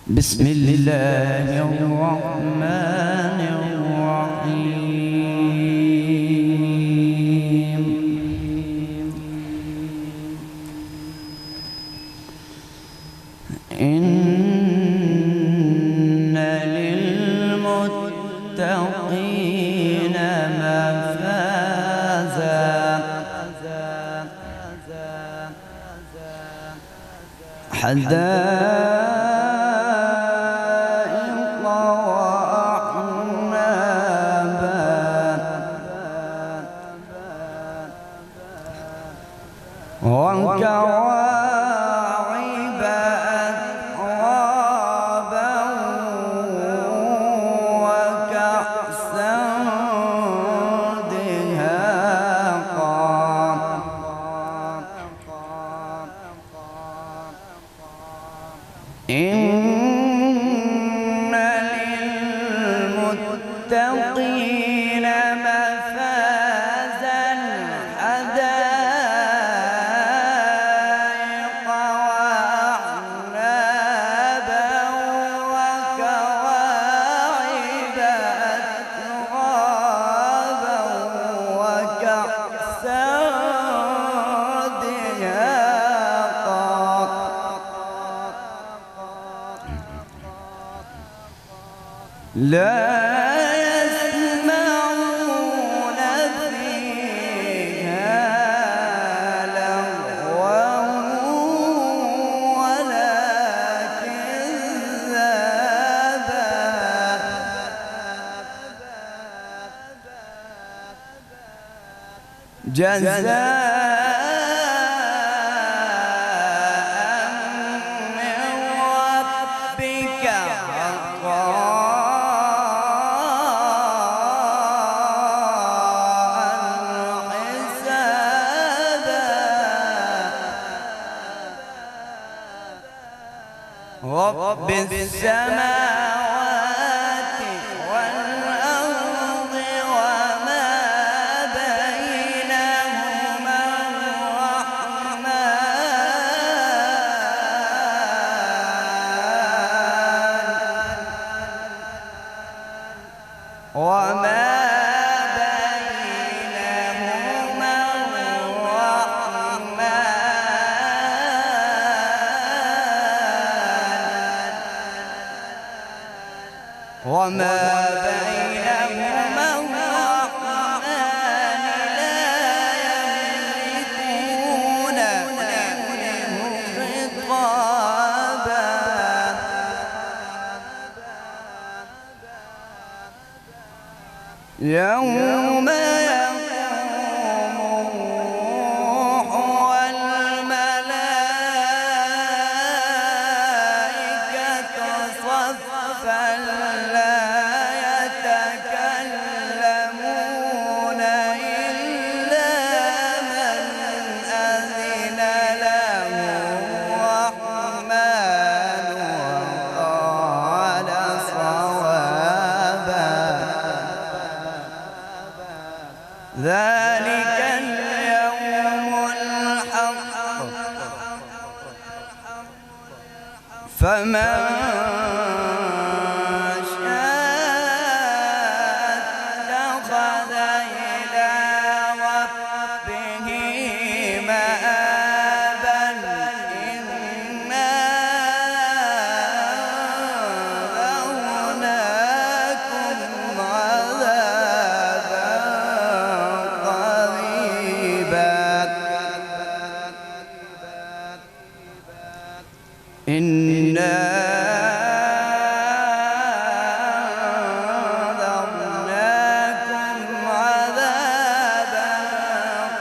بسم الله الرحمن الرحيم. إن للمتقين مفازا حدائق وأعنابا وكواعب أترابا وكأسا دهاقا إن للمتقين مفازا حدائق وأعنابا وكواعب أترابا وكأسا دهاقا لا يسمعون فيها لغوا ولا كذابا جزاء من ربك رب السماوات والأرض وما بينهما الرحمن وما بينهما الرحمن لا يملكون منه خطابا يوم يقوم الروح والملائكة صفا لا يتكلمون إلا من أذن له الرحمن وقال صوابا ذلك اليوم الحق فمن اتخذ إلى ربه مآبا إنا أنذرناكم عذابا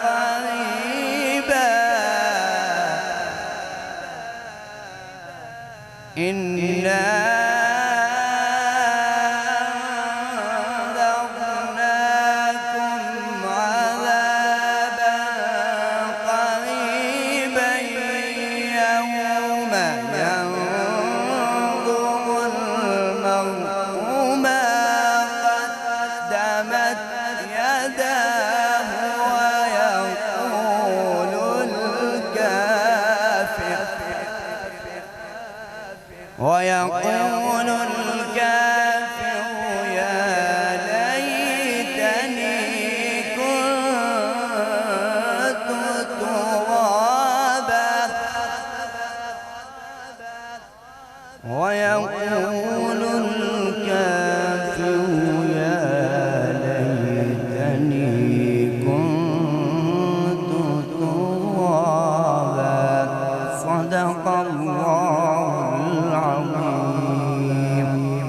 قريبا إنا إنا أنذرناكم عذابا قريبا يوم ينظر المرء ما قدمت يداه ويقول الكافر ويقول الكافر يا ليتني كنت ترابا ويقول